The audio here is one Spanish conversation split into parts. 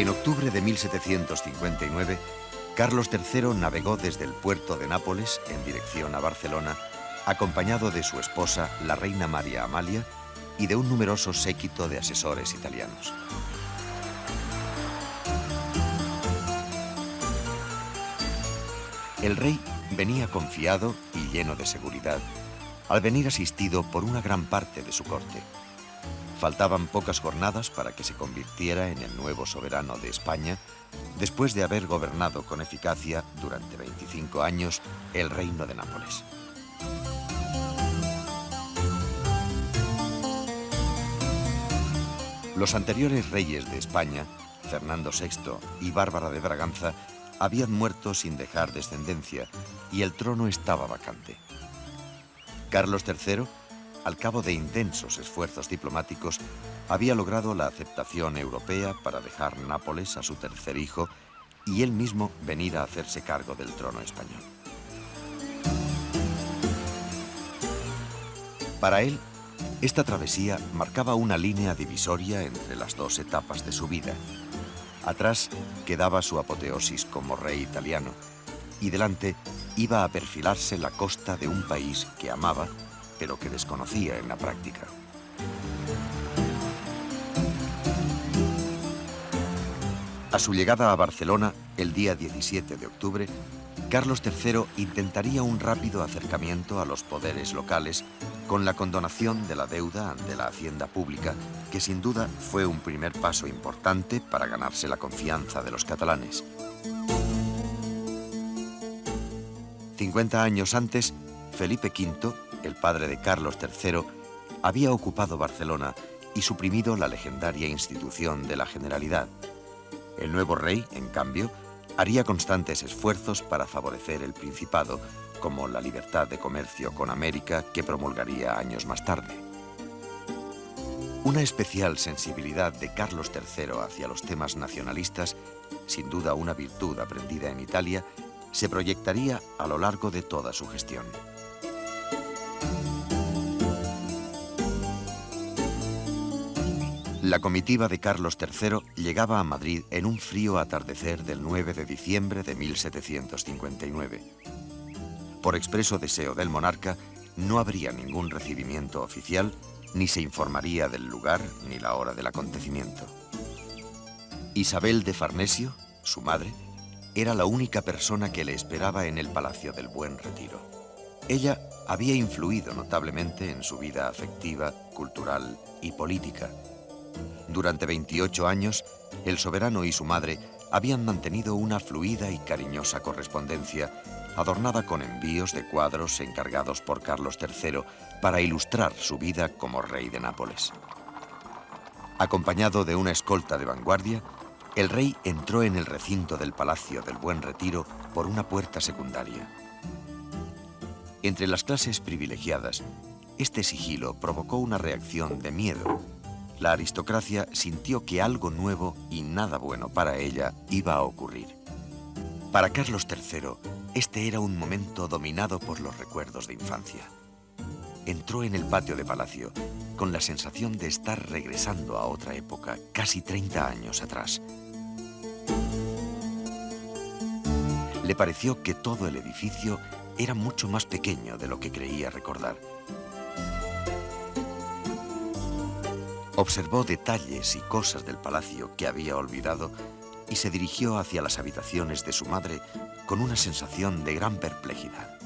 En octubre de 1759, Carlos III navegó desde el puerto de Nápoles en dirección a Barcelona, acompañado de su esposa, la reina María Amalia, y de un numeroso séquito de asesores italianos. El rey venía confiado y lleno de seguridad, al venir asistido por una gran parte de su corte. Faltaban pocas jornadas para que se convirtiera en el nuevo soberano de España, después de haber gobernado con eficacia durante 25 años el Reino de Nápoles. Los anteriores reyes de España, Fernando VI y Bárbara de Braganza, habían muerto sin dejar descendencia y el trono estaba vacante. Carlos III, al cabo de intensos esfuerzos diplomáticos, había logrado la aceptación europea para dejar Nápoles a su tercer hijo y él mismo venir a hacerse cargo del trono español. Para él, esta travesía marcaba una línea divisoria entre las dos etapas de su vida. Atrás quedaba su apoteosis como rey italiano y delante iba a perfilarse la costa de un país que amaba, pero que desconocía en la práctica. A su llegada a Barcelona, el día 17 de octubre, Carlos III intentaría un rápido acercamiento a los poderes locales con la condonación de la deuda ante la hacienda pública, que sin duda fue un primer paso importante para ganarse la confianza de los catalanes. 50 años antes, Felipe V, el padre de Carlos III, había ocupado Barcelona y suprimido la legendaria institución de la Generalidad. El nuevo rey, en cambio, haría constantes esfuerzos para favorecer el Principado, como la libertad de comercio con América que promulgaría años más tarde. Una especial sensibilidad de Carlos III hacia los temas nacionalistas, sin duda una virtud aprendida en Italia, se proyectaría a lo largo de toda su gestión. La comitiva de Carlos III llegaba a Madrid en un frío atardecer del 9 de diciembre de 1759. Por expreso deseo del monarca, no habría ningún recibimiento oficial, ni se informaría del lugar ni la hora del acontecimiento. Isabel de Farnesio, su madre, era la única persona que le esperaba en el Palacio del Buen Retiro. Ella había influido notablemente en su vida afectiva, cultural y política. Durante 28 años, el soberano y su madre habían mantenido una fluida y cariñosa correspondencia, adornada con envíos de cuadros encargados por Carlos III para ilustrar su vida como rey de Nápoles. Acompañado de una escolta de vanguardia, el rey entró en el recinto del Palacio del Buen Retiro por una puerta secundaria. Entre las clases privilegiadas, este sigilo provocó una reacción de miedo. La aristocracia sintió que algo nuevo y nada bueno para ella iba a ocurrir. Para Carlos III, este era un momento dominado por los recuerdos de infancia. Entró en el patio de palacio con la sensación de estar regresando a otra época, casi 30 años atrás. Le pareció que todo el edificio era mucho más pequeño de lo que creía recordar. Observó detalles y cosas del palacio que había olvidado y se dirigió hacia las habitaciones de su madre con una sensación de gran perplejidad.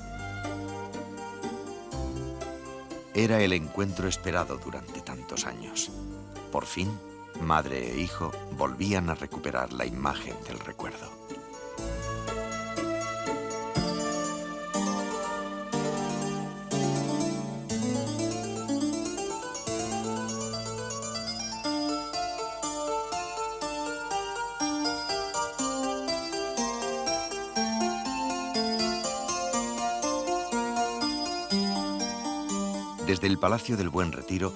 Era el encuentro esperado durante tantos años. Por fin, madre e hijo volvían a recuperar la imagen del recuerdo. Desde el Palacio del Buen Retiro,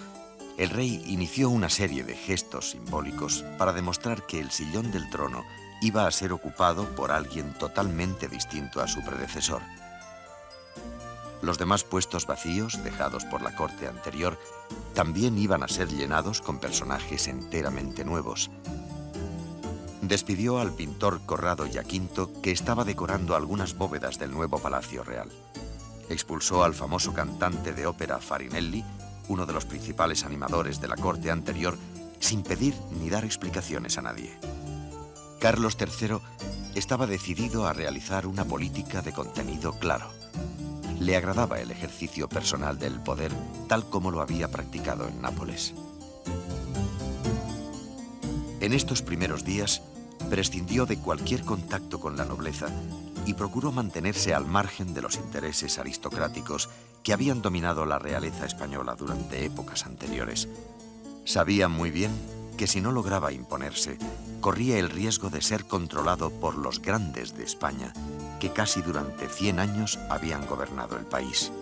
el rey inició una serie de gestos simbólicos para demostrar que el sillón del trono iba a ser ocupado por alguien totalmente distinto a su predecesor. Los demás puestos vacíos, dejados por la corte anterior, también iban a ser llenados con personajes enteramente nuevos. Despidió al pintor Corrado Giaquinto, que estaba decorando algunas bóvedas del nuevo Palacio Real. Expulsó al famoso cantante de ópera Farinelli, uno de los principales animadores de la corte anterior, sin pedir ni dar explicaciones a nadie. Carlos III estaba decidido a realizar una política de contenido claro. Le agradaba el ejercicio personal del poder, tal como lo había practicado en Nápoles. En estos primeros días, prescindió de cualquier contacto con la nobleza y procuró mantenerse al margen de los intereses aristocráticos que habían dominado la realeza española durante épocas anteriores. Sabía muy bien que si no lograba imponerse, corría el riesgo de ser controlado por los grandes de España, que casi durante 100 años habían gobernado el país.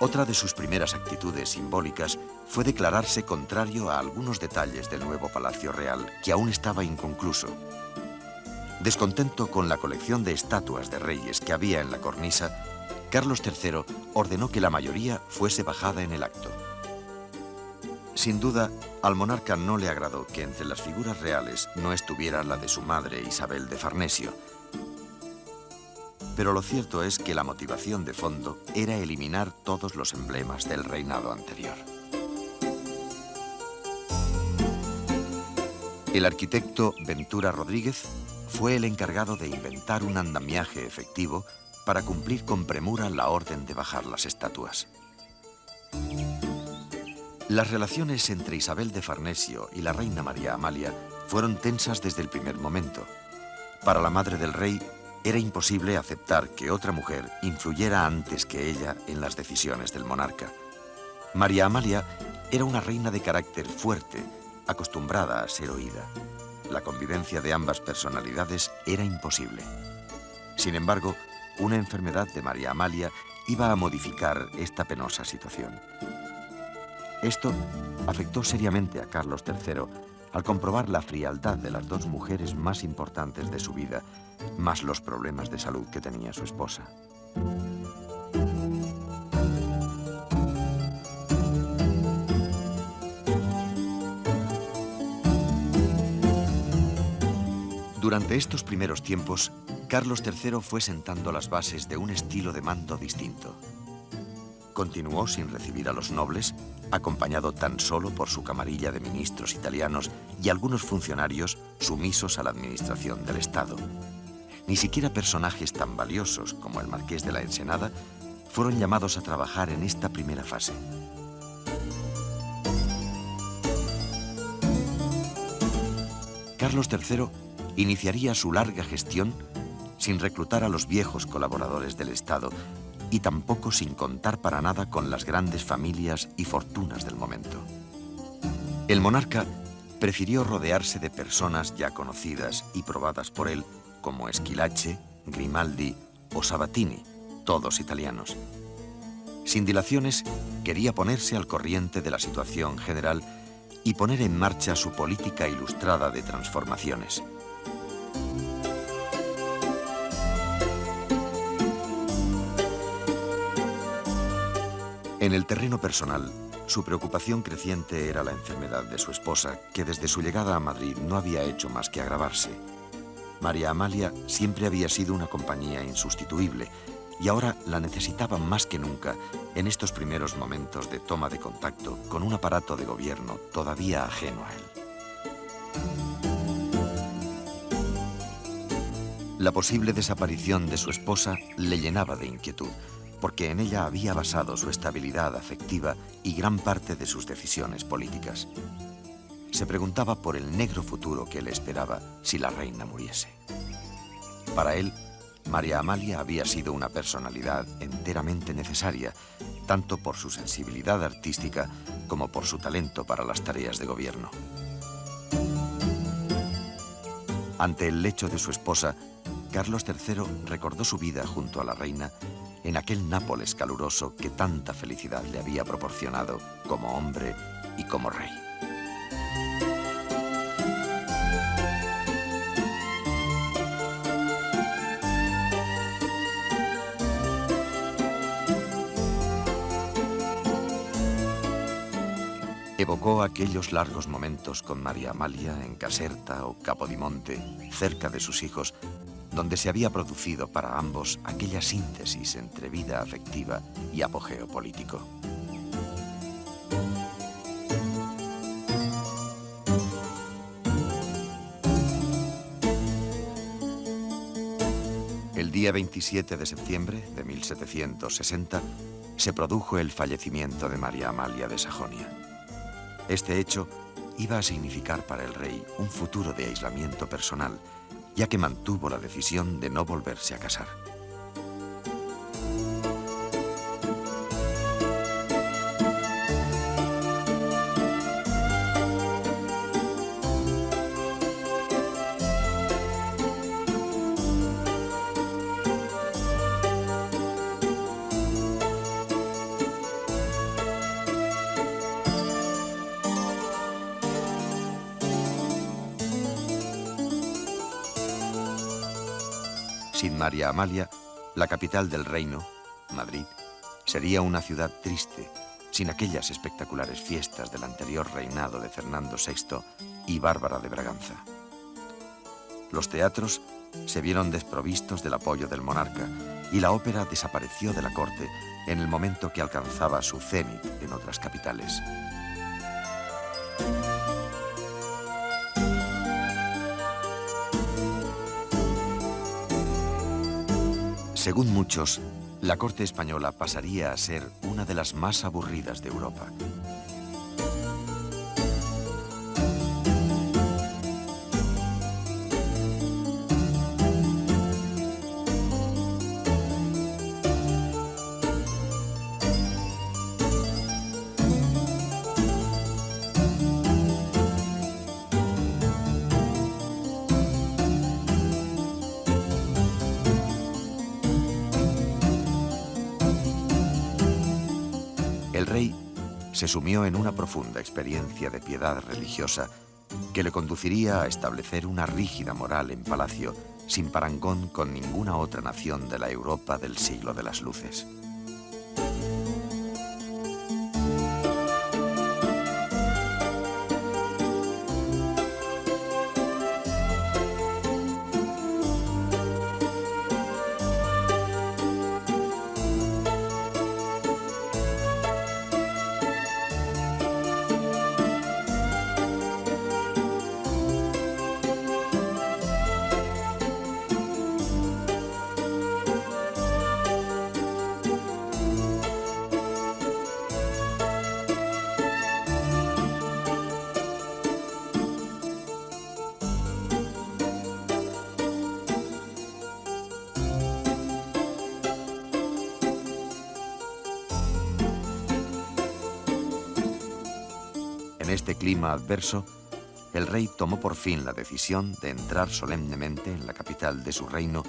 Otra de sus primeras actitudes simbólicas fue declararse contrario a algunos detalles del nuevo Palacio Real, que aún estaba inconcluso. Descontento con la colección de estatuas de reyes que había en la cornisa, Carlos III ordenó que la mayoría fuese bajada en el acto. Sin duda, al monarca no le agradó que entre las figuras reales no estuviera la de su madre Isabel de Farnesio. Pero lo cierto es que la motivación de fondo era eliminar todos los emblemas del reinado anterior. El arquitecto Ventura Rodríguez fue el encargado de inventar un andamiaje efectivo para cumplir con premura la orden de bajar las estatuas. Las relaciones entre Isabel de Farnesio y la reina María Amalia fueron tensas desde el primer momento. Para la madre del rey, era imposible aceptar que otra mujer influyera antes que ella en las decisiones del monarca. María Amalia era una reina de carácter fuerte, acostumbrada a ser oída. La convivencia de ambas personalidades era imposible. Sin embargo, una enfermedad de María Amalia iba a modificar esta penosa situación. Esto afectó seriamente a Carlos III al comprobar la frialdad de las dos mujeres más importantes de su vida, más los problemas de salud que tenía su esposa. Durante estos primeros tiempos, Carlos III fue sentando las bases de un estilo de mando distinto. Continuó sin recibir a los nobles, acompañado tan solo por su camarilla de ministros italianos y algunos funcionarios sumisos a la administración del Estado. Ni siquiera personajes tan valiosos como el marqués de la Ensenada fueron llamados a trabajar en esta primera fase. Carlos III iniciaría su larga gestión sin reclutar a los viejos colaboradores del Estado y tampoco sin contar para nada con las grandes familias y fortunas del momento. El monarca prefirió rodearse de personas ya conocidas y probadas por él, como Schillace, Grimaldi o Sabatini, todos italianos. Sin dilaciones, quería ponerse al corriente de la situación general y poner en marcha su política ilustrada de transformaciones. En el terreno personal, su preocupación creciente era la enfermedad de su esposa, que desde su llegada a Madrid no había hecho más que agravarse. María Amalia siempre había sido una compañía insustituible y ahora la necesitaba más que nunca en estos primeros momentos de toma de contacto con un aparato de gobierno todavía ajeno a él. La posible desaparición de su esposa le llenaba de inquietud, porque en ella había basado su estabilidad afectiva y gran parte de sus decisiones políticas. Se preguntaba por el negro futuro que le esperaba si la reina muriese. Para él, María Amalia había sido una personalidad enteramente necesaria, tanto por su sensibilidad artística como por su talento para las tareas de gobierno. Ante el lecho de su esposa, Carlos III recordó su vida junto a la reina en aquel Nápoles caluroso que tanta felicidad le había proporcionado como hombre y como rey. Evocó aquellos largos momentos con María Amalia en Caserta o Capodimonte, cerca de sus hijos, donde se había producido para ambos aquella síntesis entre vida afectiva y apogeo político. El día 27 de septiembre de 1760 se produjo el fallecimiento de María Amalia de Sajonia. Este hecho iba a significar para el rey un futuro de aislamiento personal, ya que mantuvo la decisión de no volverse a casar. Sin María Amalia, la capital del reino, Madrid, sería una ciudad triste, sin aquellas espectaculares fiestas del anterior reinado de Fernando VI y Bárbara de Braganza. Los teatros se vieron desprovistos del apoyo del monarca y la ópera desapareció de la corte en el momento que alcanzaba su cenit en otras capitales. Según muchos, la corte española pasaría a ser una de las más aburridas de Europa. El rey se sumió en una profunda experiencia de piedad religiosa que le conduciría a establecer una rígida moral en palacio sin parangón con ninguna otra nación de la Europa del siglo de las luces. En este clima adverso, el rey tomó por fin la decisión de entrar solemnemente en la capital de su reino,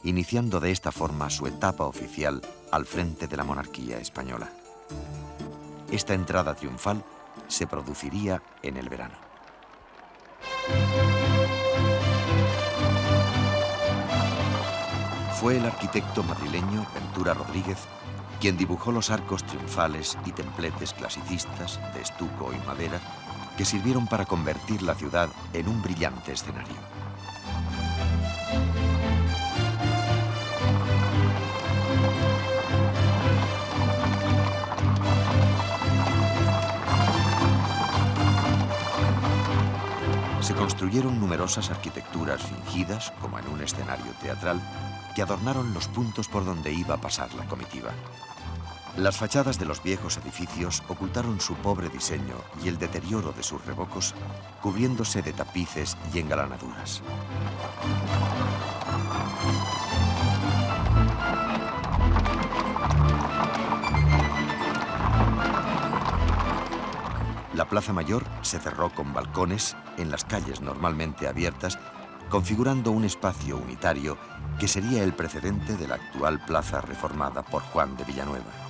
iniciando de esta forma su etapa oficial al frente de la monarquía española. Esta entrada triunfal se produciría en el verano. Fue el arquitecto madrileño Ventura Rodríguez quien dibujó los arcos triunfales y templetes clasicistas de estuco y madera que sirvieron para convertir la ciudad en un brillante escenario. Se construyeron numerosas arquitecturas fingidas, como en un escenario teatral, que adornaron los puntos por donde iba a pasar la comitiva. Las fachadas de los viejos edificios ocultaron su pobre diseño y el deterioro de sus revocos, cubriéndose de tapices y engalanaduras. La Plaza Mayor se cerró con balcones en las calles normalmente abiertas, configurando un espacio unitario que sería el precedente de la actual plaza reformada por Juan de Villanueva.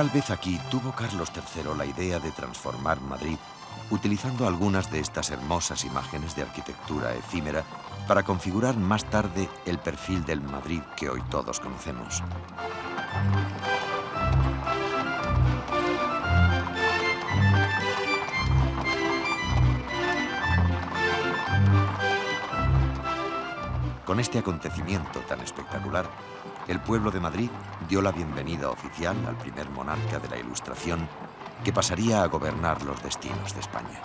Tal vez aquí tuvo Carlos III la idea de transformar Madrid utilizando algunas de estas hermosas imágenes de arquitectura efímera para configurar más tarde el perfil del Madrid que hoy todos conocemos. Con este acontecimiento tan espectacular, el pueblo de Madrid dio la bienvenida oficial al primer monarca de la Ilustración que pasaría a gobernar los destinos de España.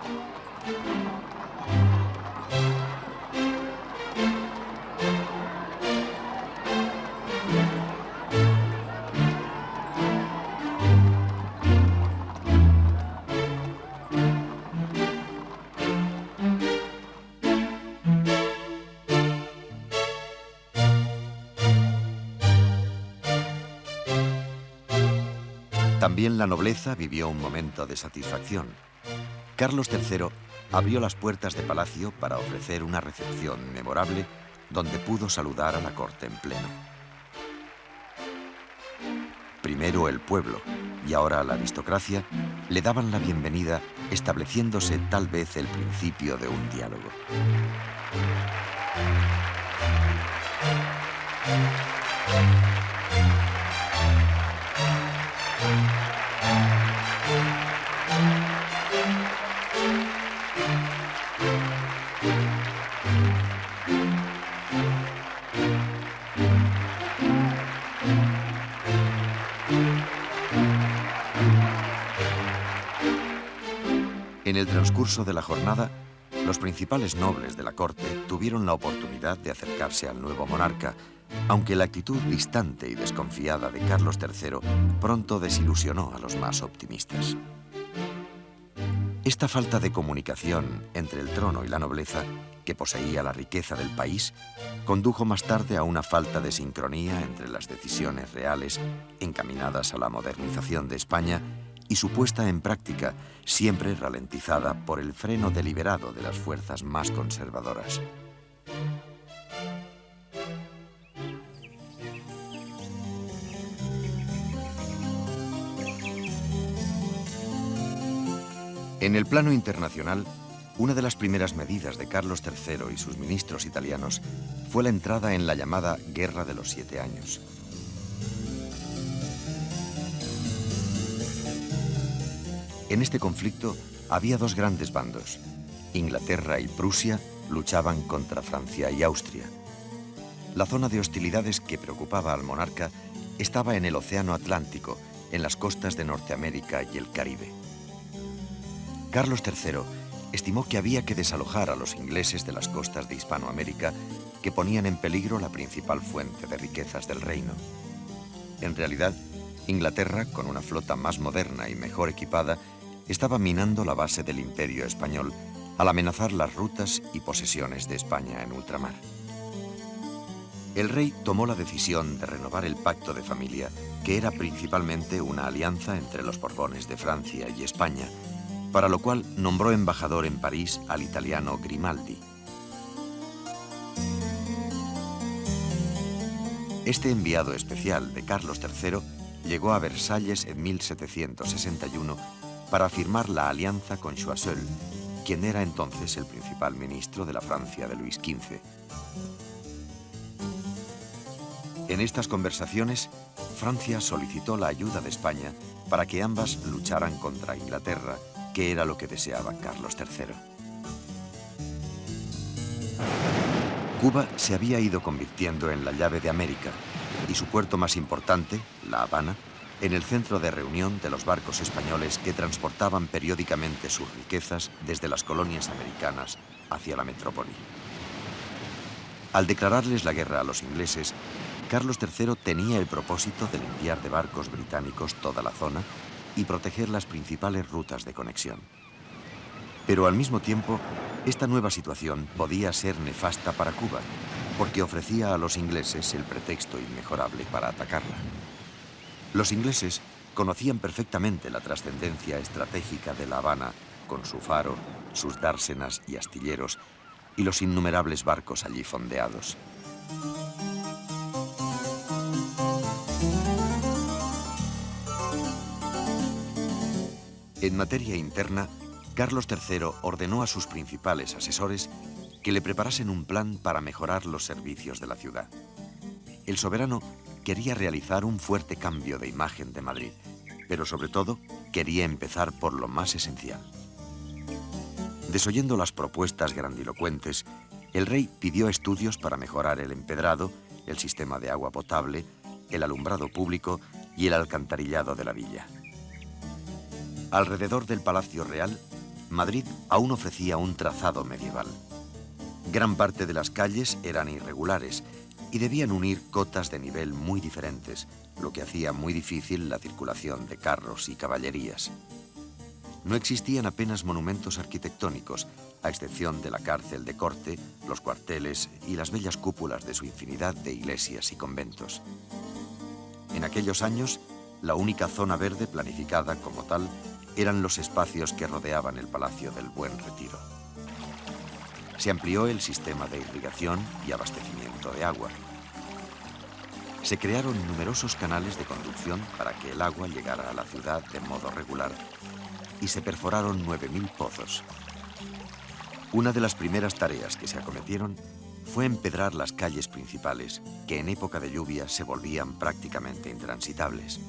También la nobleza vivió un momento de satisfacción. Carlos III abrió las puertas de palacio para ofrecer una recepción memorable donde pudo saludar a la corte en pleno. Primero el pueblo y ahora la aristocracia le daban la bienvenida, estableciéndose tal vez el principio de un diálogo. En el transcurso de la jornada, los principales nobles de la corte tuvieron la oportunidad de acercarse al nuevo monarca, aunque la actitud distante y desconfiada de Carlos III pronto desilusionó a los más optimistas. Esta falta de comunicación entre el trono y la nobleza, que poseía la riqueza del país, condujo más tarde a una falta de sincronía entre las decisiones reales encaminadas a la modernización de España y su puesta en práctica, siempre ralentizada por el freno deliberado de las fuerzas más conservadoras. En el plano internacional, una de las primeras medidas de Carlos III y sus ministros italianos fue la entrada en la llamada Guerra de los 7 Años. En este conflicto había dos grandes bandos. Inglaterra y Prusia luchaban contra Francia y Austria. La zona de hostilidades que preocupaba al monarca estaba en el Océano Atlántico, en las costas de Norteamérica y el Caribe. Carlos III estimó que había que desalojar a los ingleses de las costas de Hispanoamérica, que ponían en peligro la principal fuente de riquezas del reino. En realidad, Inglaterra, con una flota más moderna y mejor equipada, estaba minando la base del Imperio español al amenazar las rutas y posesiones de España en ultramar. El rey tomó la decisión de renovar el pacto de familia, que era principalmente una alianza entre los Borbones de Francia y España, para lo cual nombró embajador en París al italiano Grimaldi. Este enviado especial de Carlos III llegó a Versalles en 1761 para firmar la alianza con Choiseul, quien era entonces el principal ministro de la Francia de Luis XV. En estas conversaciones, Francia solicitó la ayuda de España para que ambas lucharan contra Inglaterra, que era lo que deseaba Carlos III. Cuba se había ido convirtiendo en la llave de América y su puerto más importante, La Habana, en el centro de reunión de los barcos españoles que transportaban periódicamente sus riquezas desde las colonias americanas hacia la metrópoli. Al declararles la guerra a los ingleses, Carlos III tenía el propósito de limpiar de barcos británicos toda la zona y proteger las principales rutas de conexión. Pero al mismo tiempo, esta nueva situación podía ser nefasta para Cuba, porque ofrecía a los ingleses el pretexto inmejorable para atacarla. Los ingleses conocían perfectamente la trascendencia estratégica de La Habana, con su faro, sus dársenas y astilleros, y los innumerables barcos allí fondeados. En materia interna, Carlos III ordenó a sus principales asesores que le preparasen un plan para mejorar los servicios de la ciudad. El soberano quería realizar un fuerte cambio de imagen de Madrid, pero sobre todo quería empezar por lo más esencial. Desoyendo las propuestas grandilocuentes, el rey pidió estudios para mejorar el empedrado, el sistema de agua potable, el alumbrado público y el alcantarillado de la villa. Alrededor del Palacio Real, Madrid aún ofrecía un trazado medieval. Gran parte de las calles eran irregulares y debían unir cotas de nivel muy diferentes, lo que hacía muy difícil la circulación de carros y caballerías. No existían apenas monumentos arquitectónicos, a excepción de la cárcel de corte, los cuarteles y las bellas cúpulas de su infinidad de iglesias y conventos. En aquellos años, la única zona verde planificada como tal eran los espacios que rodeaban el Palacio del Buen Retiro. Se amplió el sistema de irrigación y abastecimiento de agua. Se crearon numerosos canales de conducción para que el agua llegara a la ciudad de modo regular y se perforaron 9.000 pozos. Una de las primeras tareas que se acometieron fue empedrar las calles principales, que en época de lluvia se volvían prácticamente intransitables.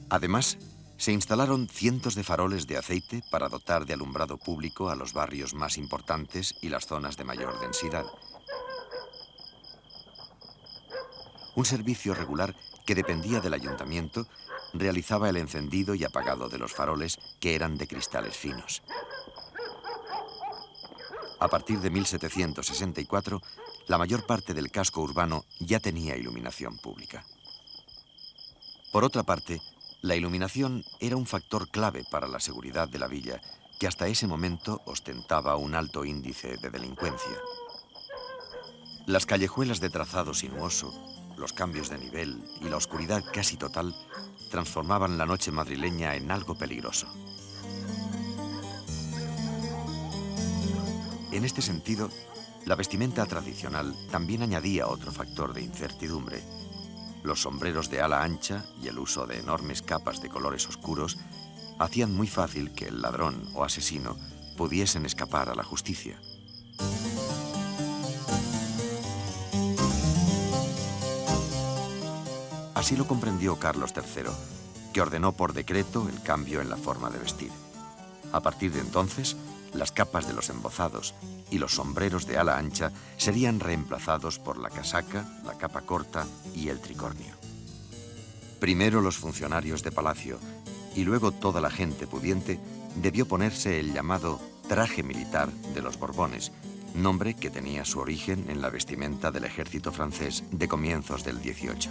Además, se instalaron cientos de faroles de aceite para dotar de alumbrado público a los barrios más importantes y las zonas de mayor densidad. Un servicio regular que dependía del ayuntamiento realizaba el encendido y apagado de los faroles, que eran de cristales finos. A partir de 1764, la mayor parte del casco urbano ya tenía iluminación pública. Por otra parte, la iluminación era un factor clave para la seguridad de la villa, que hasta ese momento ostentaba un alto índice de delincuencia. Las callejuelas de trazado sinuoso, los cambios de nivel y la oscuridad casi total transformaban la noche madrileña en algo peligroso. En este sentido, la vestimenta tradicional también añadía otro factor de incertidumbre. Los sombreros de ala ancha y el uso de enormes capas de colores oscuros hacían muy fácil que el ladrón o asesino pudiesen escapar a la justicia. Así lo comprendió Carlos III, que ordenó por decreto el cambio en la forma de vestir. A partir de entonces, las capas de los embozados y los sombreros de ala ancha serían reemplazados por la casaca, la capa corta y el tricornio. Primero los funcionarios de palacio y luego toda la gente pudiente debió ponerse el llamado traje militar de los Borbones, nombre que tenía su origen en la vestimenta del ejército francés de comienzos del 18.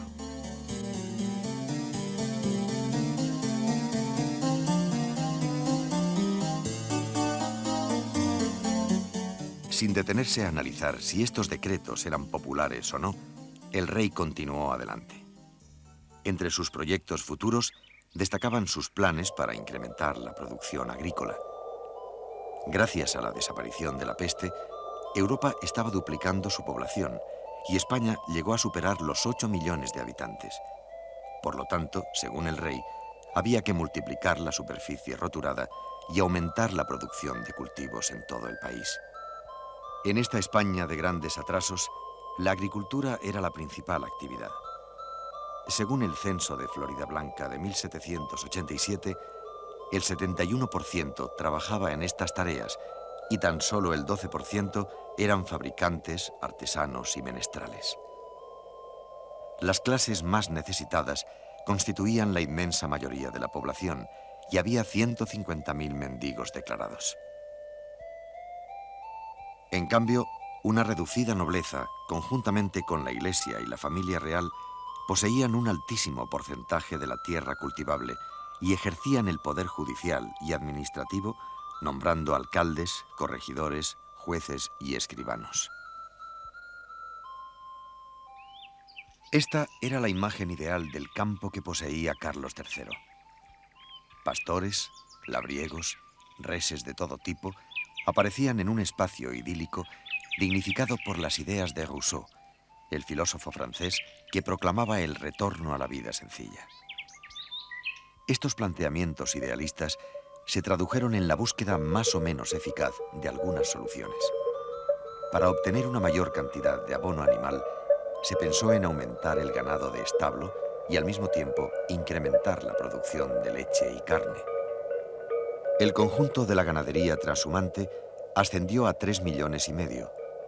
Sin detenerse a analizar si estos decretos eran populares o no, el rey continuó adelante. Entre sus proyectos futuros destacaban sus planes para incrementar la producción agrícola. Gracias a la desaparición de la peste, Europa estaba duplicando su población y España llegó a superar los 8 millones de habitantes. Por lo tanto, según el rey, había que multiplicar la superficie roturada y aumentar la producción de cultivos en todo el país. En esta España de grandes atrasos, la agricultura era la principal actividad. Según el censo de Floridablanca de 1787, el 71% trabajaba en estas tareas y tan solo el 12% eran fabricantes, artesanos y menestrales. Las clases más necesitadas constituían la inmensa mayoría de la población y había 150.000 mendigos declarados. En cambio, una reducida nobleza, conjuntamente con la Iglesia y la familia real, poseían un altísimo porcentaje de la tierra cultivable y ejercían el poder judicial y administrativo, nombrando alcaldes, corregidores, jueces y escribanos. Esta era la imagen ideal del campo que poseía Carlos III. Pastores, labriegos, reses de todo tipo aparecían en un espacio idílico dignificado por las ideas de Rousseau, el filósofo francés que proclamaba el retorno a la vida sencilla. Estos planteamientos idealistas se tradujeron en la búsqueda más o menos eficaz de algunas soluciones. Para obtener una mayor cantidad de abono animal, se pensó en aumentar el ganado de establo y al mismo tiempo incrementar la producción de leche y carne. El conjunto de la ganadería transhumante ascendió a 3,5 millones,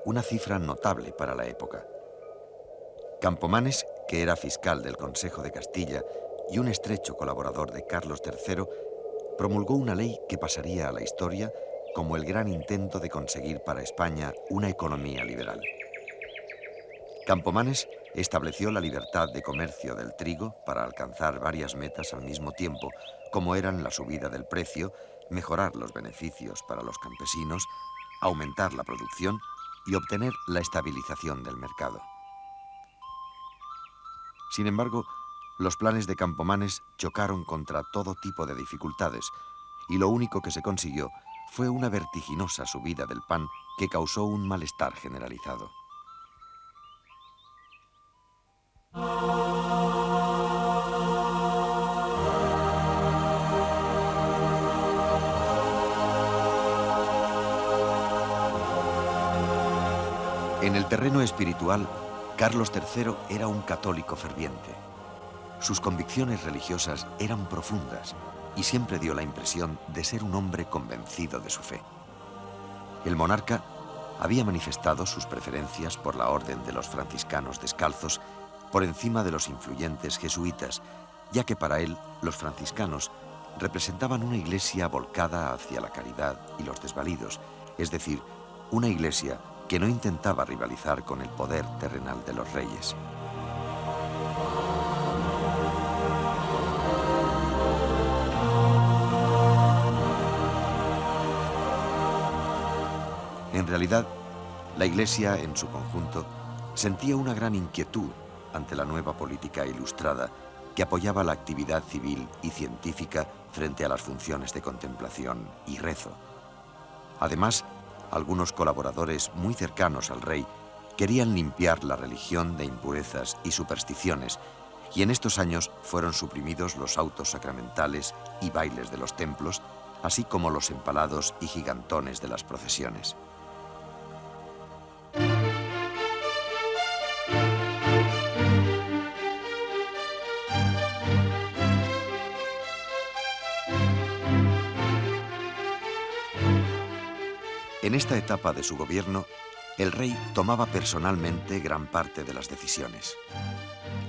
una cifra notable para la época. Campomanes, que era fiscal del Consejo de Castilla y un estrecho colaborador de Carlos III, promulgó una ley que pasaría a la historia como el gran intento de conseguir para España una economía liberal. Campomanes estableció la libertad de comercio del trigo para alcanzar varias metas al mismo tiempo, como eran la subida del precio, mejorar los beneficios para los campesinos, aumentar la producción y obtener la estabilización del mercado. Sin embargo, los planes de Campomanes chocaron contra todo tipo de dificultades y lo único que se consiguió fue una vertiginosa subida del pan que causó un malestar generalizado. En el terreno espiritual, Carlos III era un católico ferviente. Sus convicciones religiosas eran profundas y siempre dio la impresión de ser un hombre convencido de su fe. El monarca había manifestado sus preferencias por la orden de los franciscanos descalzos por encima de los influyentes jesuitas, ya que para él los franciscanos representaban una iglesia volcada hacia la caridad y los desvalidos, es decir, una iglesia que no intentaba rivalizar con el poder terrenal de los reyes. En realidad, la Iglesia, en su conjunto, sentía una gran inquietud ante la nueva política ilustrada que apoyaba la actividad civil y científica frente a las funciones de contemplación y rezo. Además, algunos colaboradores muy cercanos al rey querían limpiar la religión de impurezas y supersticiones, y en estos años fueron suprimidos los autos sacramentales y bailes de los templos, así como los empalados y gigantones de las procesiones. En esta etapa de su gobierno, el rey tomaba personalmente gran parte de las decisiones.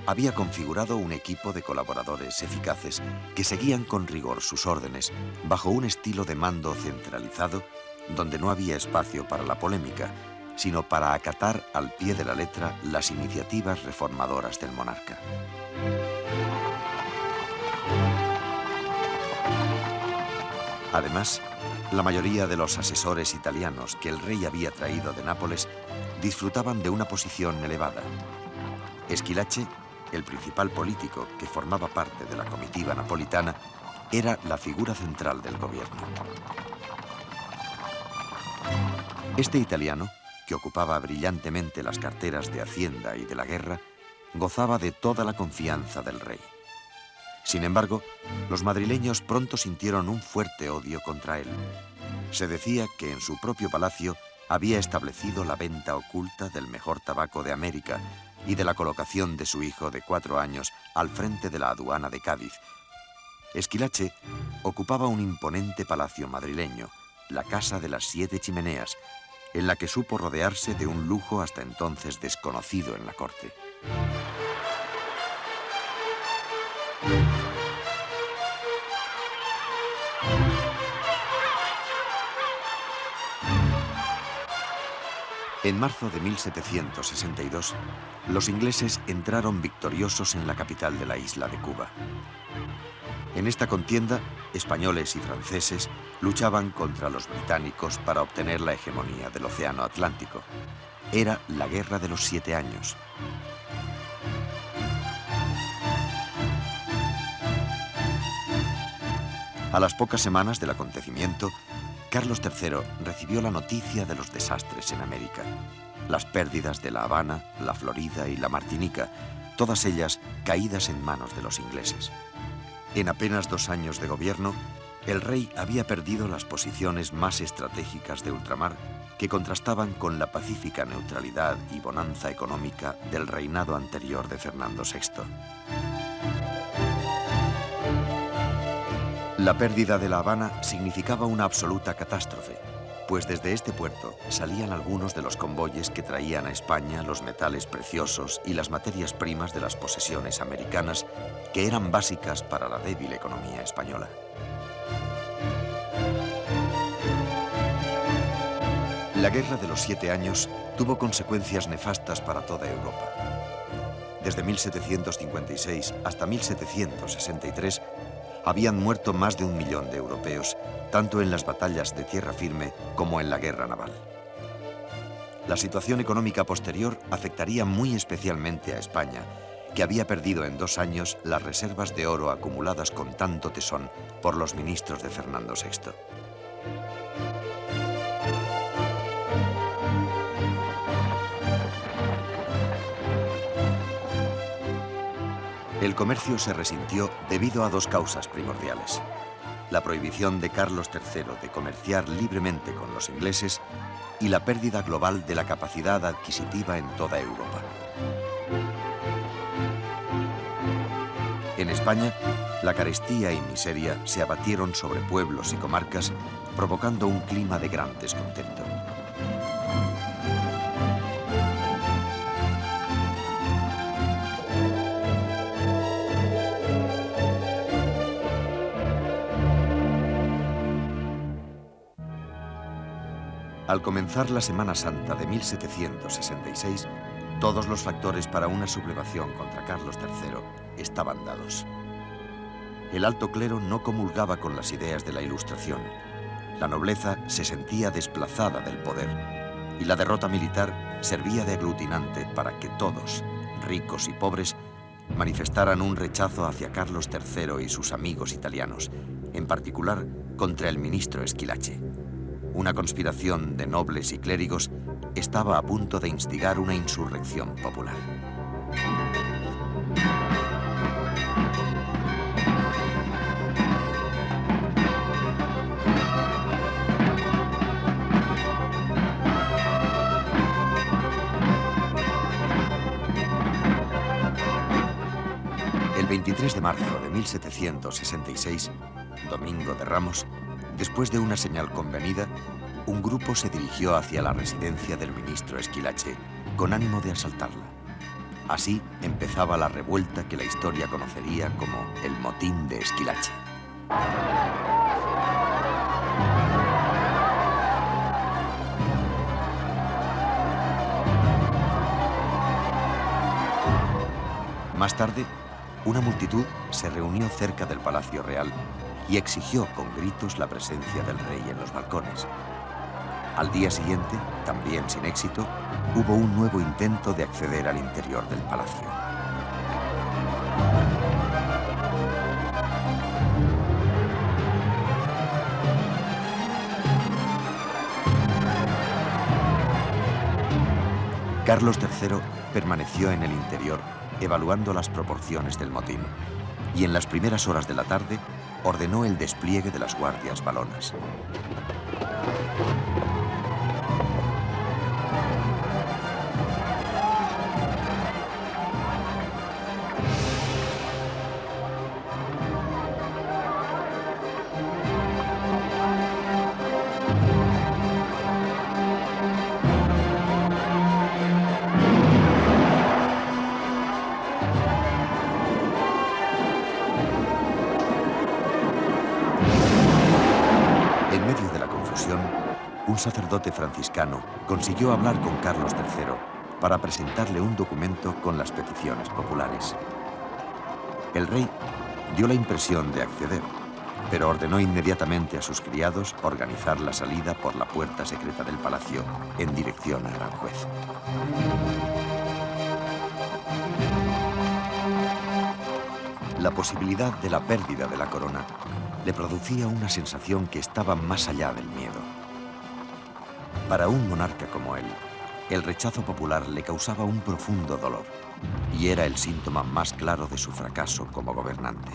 Había configurado un equipo de colaboradores eficaces que seguían con rigor sus órdenes bajo un estilo de mando centralizado donde no había espacio para la polémica, sino para acatar al pie de la letra las iniciativas reformadoras del monarca. Además, la mayoría de los asesores italianos que el rey había traído de Nápoles disfrutaban de una posición elevada. Schillace, el principal político que formaba parte de la comitiva napolitana, era la figura central del gobierno. Este italiano, que ocupaba brillantemente las carteras de Hacienda y de la Guerra, gozaba de toda la confianza del rey. Sin embargo, los madrileños pronto sintieron un fuerte odio contra él. Se decía que en su propio palacio había establecido la venta oculta del mejor tabaco de América y de la colocación de su hijo de 4 años al frente de la aduana de Cádiz. Schillace ocupaba un imponente palacio madrileño, la Casa de las 7 Chimeneas, en la que supo rodearse de un lujo hasta entonces desconocido en la corte. En marzo de 1762, los ingleses entraron victoriosos en la capital de la isla de Cuba. En esta contienda, españoles y franceses luchaban contra los británicos para obtener la hegemonía del Océano Atlántico. Era la Guerra de los 7 años. A las pocas semanas del acontecimiento, Carlos III recibió la noticia de los desastres en América, las pérdidas de La Habana, la Florida y la Martinica, todas ellas caídas en manos de los ingleses. En apenas 2 años de gobierno, el rey había perdido las posiciones más estratégicas de ultramar que contrastaban con la pacífica neutralidad y bonanza económica del reinado anterior de Fernando VI. La pérdida de La Habana significaba una absoluta catástrofe, pues desde este puerto salían algunos de los convoyes que traían a España los metales preciosos y las materias primas de las posesiones americanas, que eran básicas para la débil economía española. La Guerra de los 7 Años tuvo consecuencias nefastas para toda Europa. Desde 1756 hasta 1763, habían muerto más de 1 millón de europeos, tanto en las batallas de tierra firme como en la guerra naval. La situación económica posterior afectaría muy especialmente a España, que había perdido en 2 años las reservas de oro acumuladas con tanto tesón por los ministros de Fernando VI. El comercio se resintió debido a 2 causas primordiales: la prohibición de Carlos III de comerciar libremente con los ingleses y la pérdida global de la capacidad adquisitiva en toda Europa. En España, la carestía y miseria se abatieron sobre pueblos y comarcas, provocando un clima de gran descontento. Al comenzar la Semana Santa de 1766, todos los factores para una sublevación contra Carlos III estaban dados. El alto clero no comulgaba con las ideas de la Ilustración. La nobleza se sentía desplazada del poder y la derrota militar servía de aglutinante para que todos, ricos y pobres, manifestaran un rechazo hacia Carlos III y sus amigos italianos, en particular contra el ministro Schillaci. Una conspiración de nobles y clérigos estaba a punto de instigar una insurrección popular. El 23 de marzo de 1766, Domingo de Ramos, después de una señal convenida, un grupo se dirigió hacia la residencia del ministro Schillaci con ánimo de asaltarla. Así empezaba la revuelta que la historia conocería como el motín de Schillaci. Más tarde, una multitud se reunió cerca del Palacio Real y exigió con gritos la presencia del rey en los balcones. Al día siguiente, también sin éxito, hubo un nuevo intento de acceder al interior del palacio. Carlos III permaneció en el interior evaluando las proporciones del motín y en las primeras horas de la tarde ordenó el despliegue de las guardias valonas. Un sacerdote franciscano consiguió hablar con Carlos III para presentarle un documento con las peticiones populares. El rey dio la impresión de acceder, pero ordenó inmediatamente a sus criados organizar la salida por la puerta secreta del palacio en dirección a Aranjuez. La posibilidad de la pérdida de la corona le producía una sensación que estaba más allá del miedo. Para un monarca como él, el rechazo popular le causaba un profundo dolor y era el síntoma más claro de su fracaso como gobernante.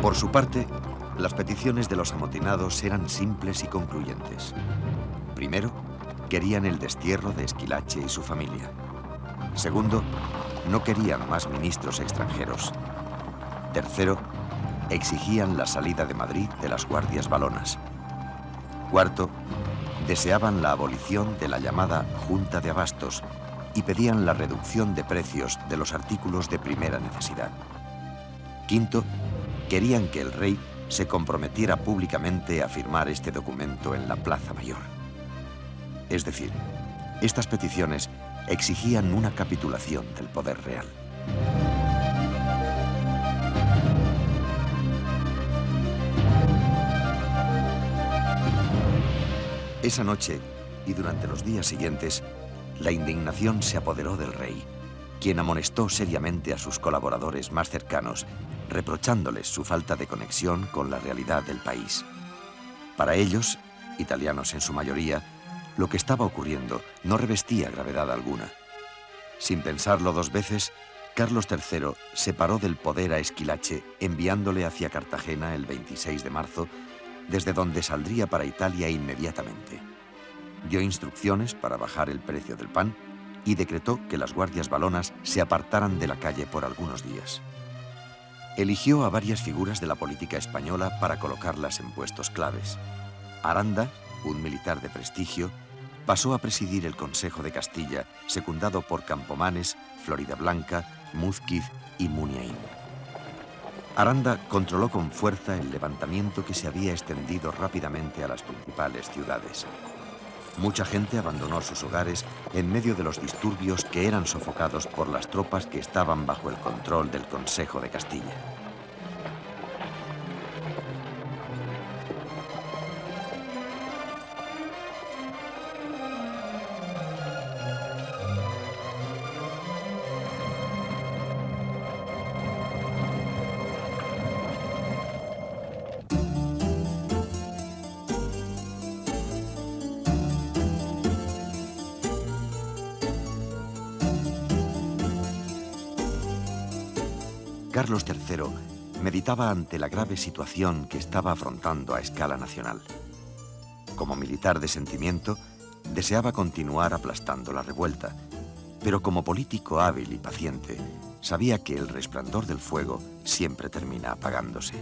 Por su parte, las peticiones de los amotinados eran simples y concluyentes. Primero, querían el destierro de Esquilache y su familia. Segundo, no querían más ministros extranjeros. Tercero, exigían la salida de Madrid de las guardias valonas. Cuarto, deseaban la abolición de la llamada Junta de Abastos y pedían la reducción de precios de los artículos de primera necesidad. Quinto, querían que el rey se comprometiera públicamente a firmar este documento en la Plaza Mayor. Es decir, estas peticiones exigían una capitulación del poder real. Esa noche y durante los días siguientes, la indignación se apoderó del rey, quien amonestó seriamente a sus colaboradores más cercanos, reprochándoles su falta de conexión con la realidad del país. Para ellos, italianos en su mayoría, lo que estaba ocurriendo no revestía gravedad alguna. Sin pensarlo dos veces, Carlos III separó del poder a Esquilache, enviándole hacia Cartagena el 26 de marzo, desde donde saldría para Italia inmediatamente. Dio instrucciones para bajar el precio del pan y decretó que las guardias valonas se apartaran de la calle por algunos días. Eligió a varias figuras de la política española para colocarlas en puestos claves. Aranda, un militar de prestigio, pasó a presidir el Consejo de Castilla, secundado por Campomanes, Floridablanca, Múzquiz y Muniain. Aranda controló con fuerza el levantamiento que se había extendido rápidamente a las principales ciudades. Mucha gente abandonó sus hogares en medio de los disturbios que eran sofocados por las tropas que estaban bajo el control del Consejo de Castilla. Carlos III meditaba ante la grave situación que estaba afrontando a escala nacional. Como militar de sentimiento, deseaba continuar aplastando la revuelta, pero como político hábil y paciente, sabía que el resplandor del fuego siempre termina apagándose.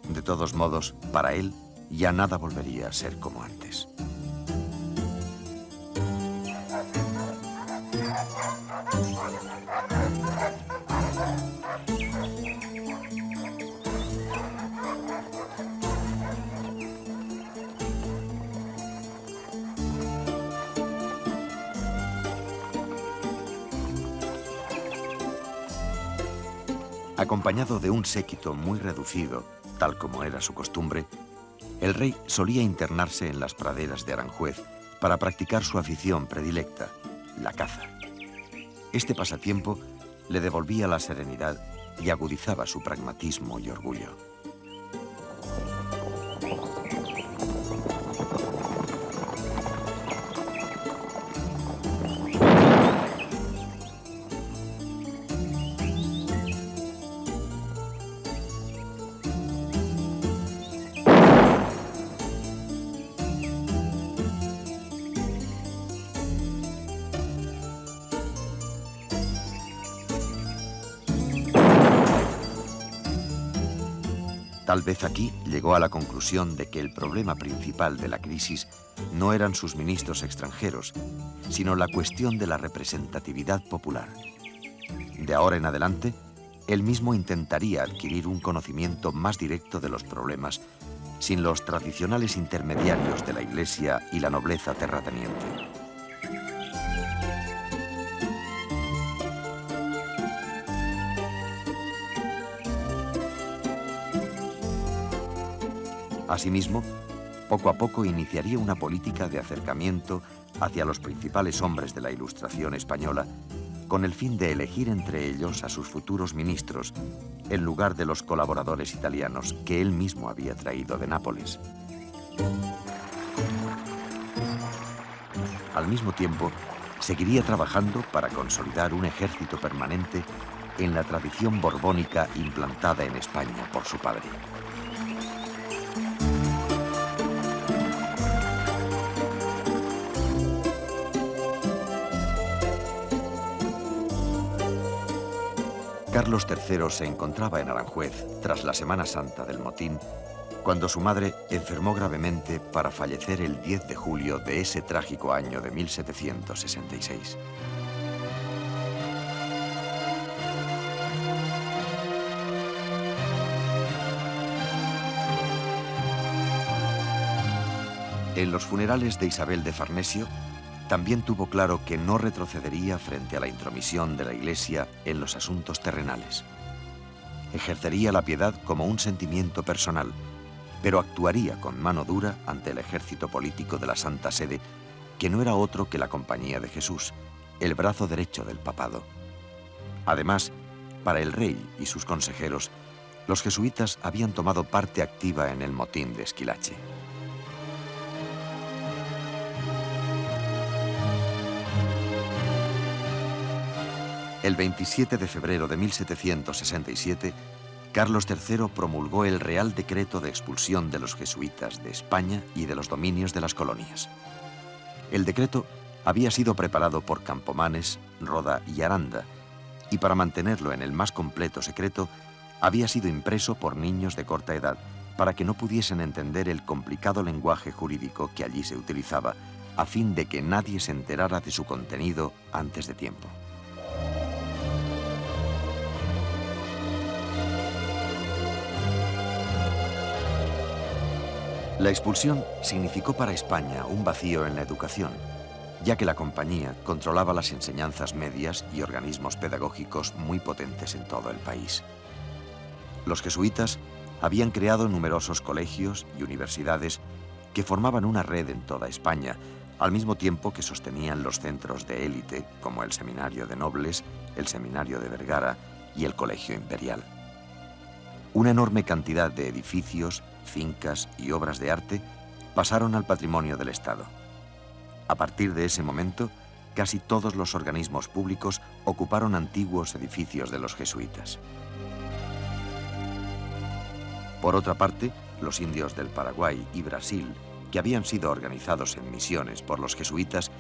De todos modos, para él, ya nada volvería a ser como antes. Acompañado de un séquito muy reducido, tal como era su costumbre, el rey solía internarse en las praderas de Aranjuez para practicar su afición predilecta, la caza. Este pasatiempo le devolvía la serenidad y agudizaba su pragmatismo y orgullo. Tal vez aquí llegó a la conclusión de que el problema principal de la crisis no eran sus ministros extranjeros, sino la cuestión de la representatividad popular. De ahora en adelante, él mismo intentaría adquirir un conocimiento más directo de los problemas, sin los tradicionales intermediarios de la Iglesia y la nobleza terrateniente. Asimismo, poco a poco iniciaría una política de acercamiento hacia los principales hombres de la Ilustración española, con el fin de elegir entre ellos a sus futuros ministros, en lugar de los colaboradores italianos que él mismo había traído de Nápoles. Al mismo tiempo, seguiría trabajando para consolidar un ejército permanente en la tradición borbónica implantada en España por su padre. Carlos III se encontraba en Aranjuez tras la Semana Santa del motín, cuando su madre enfermó gravemente para fallecer el 10 de julio de ese trágico año de 1766. En los funerales de Isabel de Farnesio, también tuvo claro que no retrocedería frente a la intromisión de la Iglesia en los asuntos terrenales. Ejercería la piedad como un sentimiento personal, pero actuaría con mano dura ante el ejército político de la Santa Sede, que no era otro que la Compañía de Jesús, el brazo derecho del papado. Además, para el rey y sus consejeros, los jesuitas habían tomado parte activa en el motín de Esquilache. El 27 de febrero de 1767, Carlos III promulgó el Real Decreto de expulsión de los jesuitas de España y de los dominios de las colonias. El decreto había sido preparado por Campomanes, Roda y Aranda, y para mantenerlo en el más completo secreto, había sido impreso por niños de corta edad para que no pudiesen entender el complicado lenguaje jurídico que allí se utilizaba, a fin de que nadie se enterara de su contenido antes de tiempo. La expulsión significó para España un vacío en la educación, ya que la Compañía controlaba las enseñanzas medias y organismos pedagógicos muy potentes en todo el país. Los jesuitas habían creado numerosos colegios y universidades que formaban una red en toda España, al mismo tiempo que sostenían los centros de élite como el Seminario de Nobles, el Seminario de Vergara y el Colegio Imperial. Una enorme cantidad de edificios, fincas y obras de arte pasaron al patrimonio del Estado. A partir de ese momento, casi todos los organismos públicos ocuparon antiguos edificios de los jesuitas. Por otra parte, los indios del Paraguay y Brasil, que habían sido organizados en misiones por los jesuitas,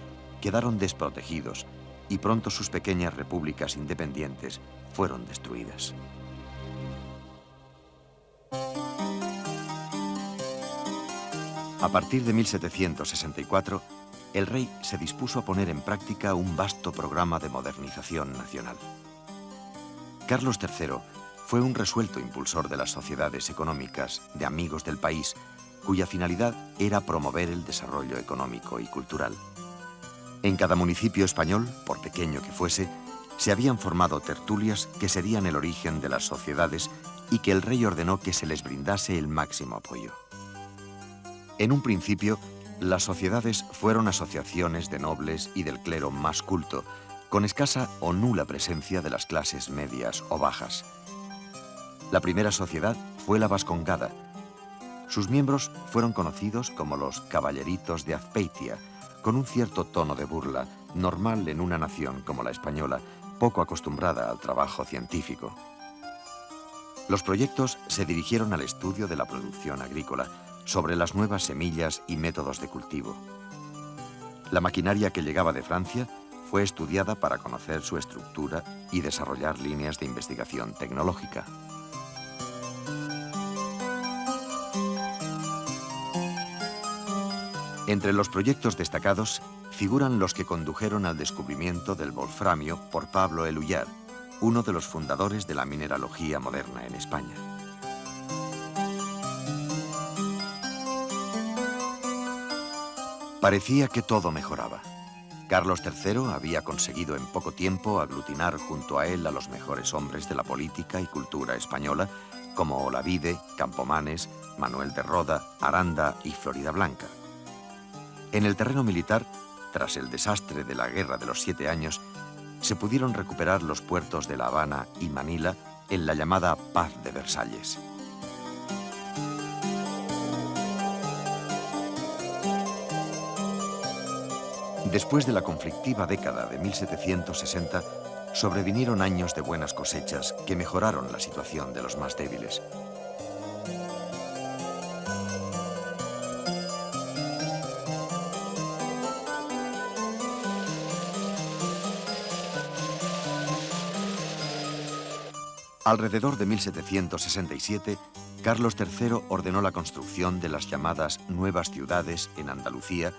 quedaron desprotegidos y pronto sus pequeñas repúblicas independientes fueron destruidas. A partir de 1764, el rey se dispuso a poner en práctica un vasto programa de modernización nacional. Carlos III fue un resuelto impulsor de las sociedades económicas de amigos del país, cuya finalidad era promover el desarrollo económico y cultural. En cada municipio español, por pequeño que fuese, se habían formado tertulias que serían el origen de las sociedades y que el rey ordenó que se les brindase el máximo apoyo. En un principio, las sociedades fueron asociaciones de nobles y del clero más culto, con escasa o nula presencia de las clases medias o bajas. La primera sociedad fue la Vascongada. Sus miembros fueron conocidos como los Caballeritos de Azpeitia, con un cierto tono de burla, normal en una nación como la española, poco acostumbrada al trabajo científico. Los proyectos se dirigieron al estudio de la producción agrícola, sobre las nuevas semillas y métodos de cultivo. La maquinaria que llegaba de Francia fue estudiada para conocer su estructura y desarrollar líneas de investigación tecnológica. Entre los proyectos destacados figuran los que condujeron al descubrimiento del wolframio por Pablo Eluyar, uno de los fundadores de la mineralogía moderna en España. Parecía que todo mejoraba. Carlos III había conseguido en poco tiempo aglutinar junto a él a los mejores hombres de la política y cultura española, como Olavide, Campomanes, Manuel de Roda, Aranda y Floridablanca. En el terreno militar, tras el desastre de la Guerra de los 7 años, se pudieron recuperar los puertos de La Habana y Manila en la llamada Paz de Versalles. Después de la conflictiva década de 1760, sobrevinieron años de buenas cosechas que mejoraron la situación de los más débiles. Alrededor de 1767, Carlos III ordenó la construcción de las llamadas nuevas ciudades en Andalucía,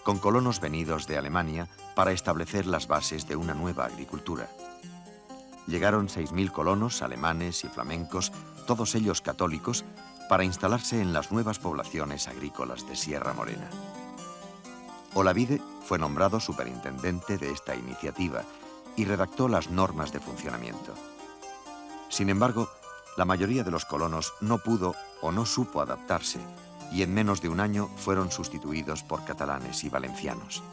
con colonos venidos de Alemania para establecer las bases de una nueva agricultura. Llegaron 6.000 colonos alemanes y flamencos, todos ellos católicos, para instalarse en las nuevas poblaciones agrícolas de Sierra Morena. Olavide fue nombrado superintendente de esta iniciativa y redactó las normas de funcionamiento. Sin embargo, la mayoría de los colonos no pudo o no supo adaptarse y en menos de un año fueron sustituidos por catalanes y valencianos.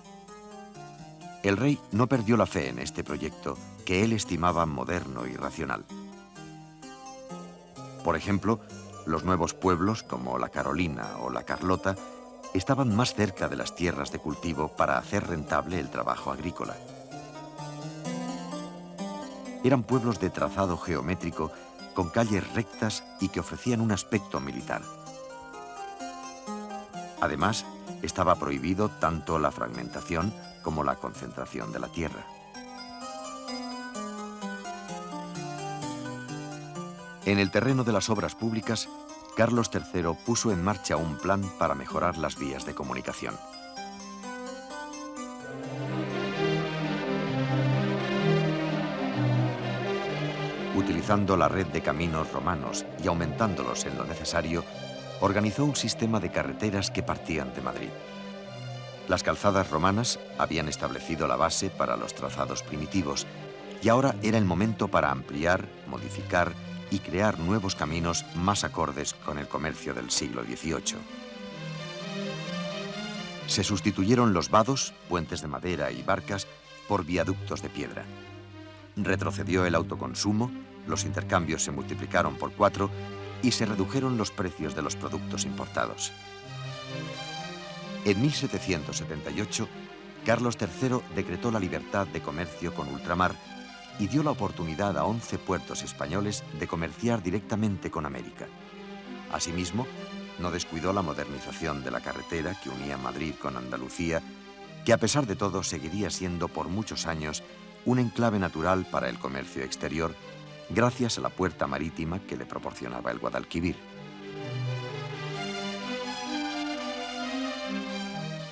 El rey no perdió la fe en este proyecto que él estimaba moderno y racional. Por ejemplo, los nuevos pueblos como la Carolina o la Carlota estaban más cerca de las tierras de cultivo para hacer rentable el trabajo agrícola. Eran pueblos de trazado geométrico con calles rectas y que ofrecían un aspecto militar. Además, estaba prohibido tanto la fragmentación como la concentración de la tierra. En el terreno de las obras públicas, Carlos III puso en marcha un plan para mejorar las vías de comunicación. Utilizando la red de caminos romanos y aumentándolos en lo necesario, organizó un sistema de carreteras que partían de Madrid. Las calzadas romanas habían establecido la base para los trazados primitivos y ahora era el momento para ampliar, modificar y crear nuevos caminos más acordes con el comercio del siglo XVIII. Se sustituyeron los vados, puentes de madera y barcas por viaductos de piedra. Retrocedió el autoconsumo, los intercambios se multiplicaron por 4 y se redujeron los precios de los productos importados. En 1778, Carlos III decretó la libertad de comercio con ultramar y dio la oportunidad a 11 puertos españoles de comerciar directamente con América. Asimismo, no descuidó la modernización de la carretera que unía Madrid con Andalucía, que a pesar de todo seguiría siendo por muchos años un enclave natural para el comercio exterior, gracias a la puerta marítima que le proporcionaba el Guadalquivir.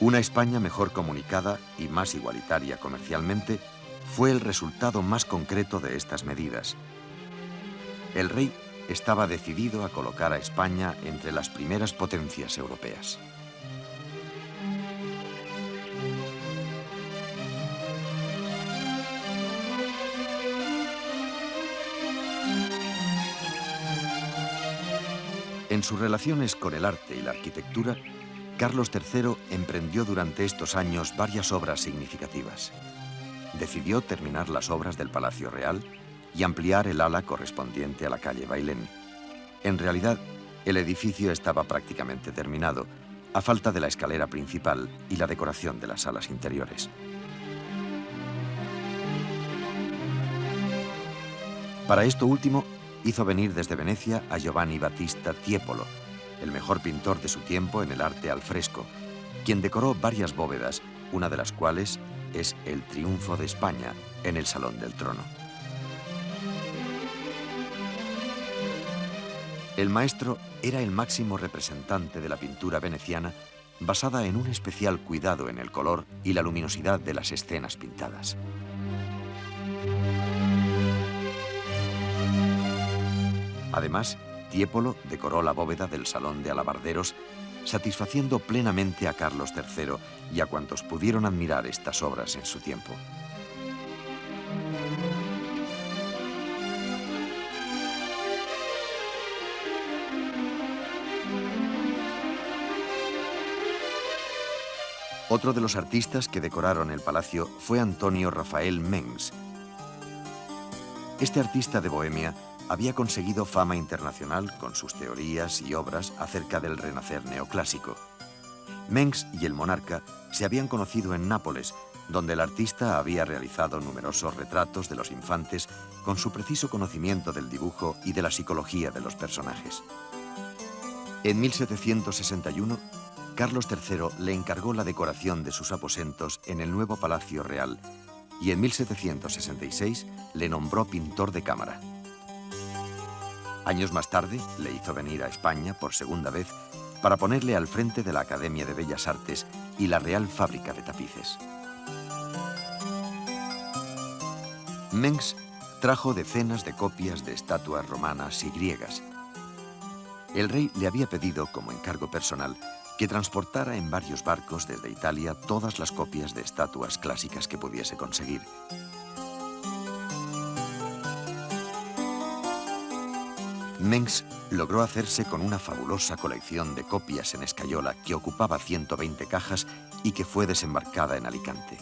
Una España mejor comunicada y más igualitaria comercialmente fue el resultado más concreto de estas medidas. El rey estaba decidido a colocar a España entre las primeras potencias europeas. En sus relaciones con el arte y la arquitectura, Carlos III emprendió durante estos años varias obras significativas. Decidió terminar las obras del Palacio Real y ampliar el ala correspondiente a la calle Bailén. En realidad, el edificio estaba prácticamente terminado, a falta de la escalera principal y la decoración de las salas interiores. Para esto último, hizo venir desde Venecia a Giovanni Battista Tiepolo, el mejor pintor de su tiempo en el arte al fresco, quien decoró varias bóvedas, una de las cuales es el Triunfo de España en el Salón del Trono. El maestro era el máximo representante de la pintura veneciana, basada en un especial cuidado en el color y la luminosidad de las escenas pintadas. Además, Tiepolo decoró la bóveda del Salón de Alabarderos, satisfaciendo plenamente a Carlos III y a cuantos pudieron admirar estas obras en su tiempo. Otro de los artistas que decoraron el palacio fue Antonio Rafael Mengs. Este artista de Bohemia había conseguido fama internacional con sus teorías y obras acerca del renacer neoclásico. Mengs y el monarca se habían conocido en Nápoles, donde el artista había realizado numerosos retratos de los infantes con su preciso conocimiento del dibujo y de la psicología de los personajes. En 1761, Carlos III le encargó la decoración de sus aposentos en el nuevo Palacio Real y en 1766 le nombró pintor de cámara. Años más tarde le hizo venir a España por segunda vez para ponerle al frente de la Academia de Bellas Artes y la Real Fábrica de Tapices. Mengs trajo decenas de copias de estatuas romanas y griegas. El rey le había pedido, como encargo personal, que transportara en varios barcos desde Italia todas las copias de estatuas clásicas que pudiese conseguir. Mengs logró hacerse con una fabulosa colección de copias en escayola que ocupaba 120 cajas y que fue desembarcada en Alicante.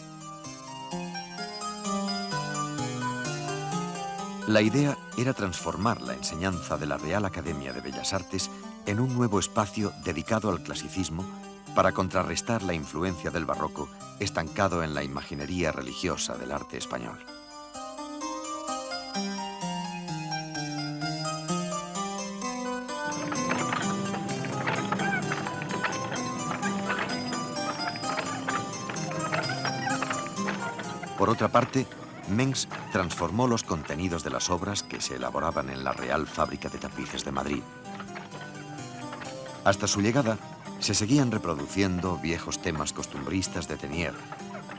La idea era transformar la enseñanza de la Real Academia de Bellas Artes en un nuevo espacio dedicado al clasicismo para contrarrestar la influencia del barroco estancado en la imaginería religiosa del arte español. Por otra parte, Mengs transformó los contenidos de las obras que se elaboraban en la Real Fábrica de Tapices de Madrid. Hasta su llegada, se seguían reproduciendo viejos temas costumbristas de Teniers,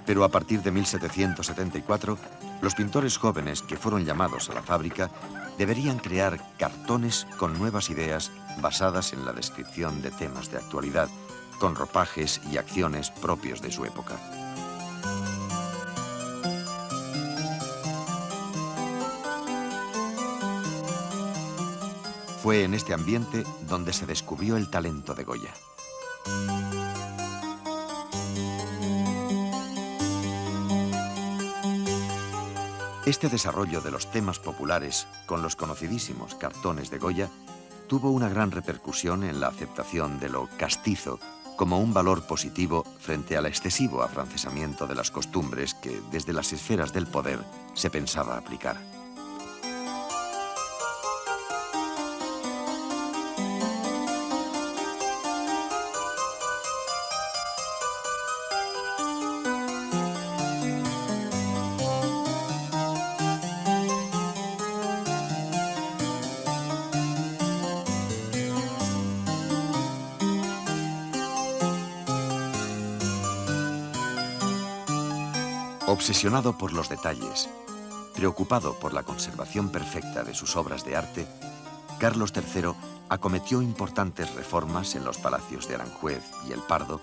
pero a partir de 1774, los pintores jóvenes que fueron llamados a la fábrica deberían crear cartones con nuevas ideas basadas en la descripción de temas de actualidad, con ropajes y acciones propios de su época. Fue en este ambiente donde se descubrió el talento de Goya. Este desarrollo de los temas populares con los conocidísimos cartones de Goya tuvo una gran repercusión en la aceptación de lo castizo como un valor positivo frente al excesivo afrancesamiento de las costumbres que desde las esferas del poder se pensaba aplicar. Obsesionado por los detalles, preocupado por la conservación perfecta de sus obras de arte, Carlos III acometió importantes reformas en los palacios de Aranjuez y El Pardo,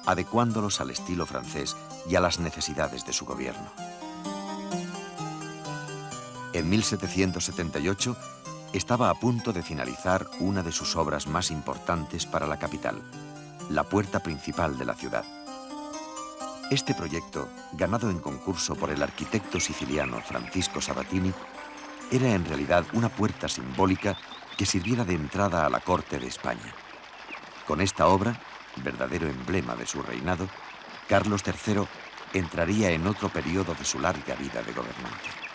adecuándolos al estilo francés y a las necesidades de su gobierno. En 1778 estaba a punto de finalizar una de sus obras más importantes para la capital, la puerta principal de la ciudad. Este proyecto, ganado en concurso por el arquitecto siciliano Francisco Sabatini, era en realidad una puerta simbólica que sirviera de entrada a la corte de España. Con esta obra, verdadero emblema de su reinado, Carlos III entraría en otro periodo de su larga vida de gobernante.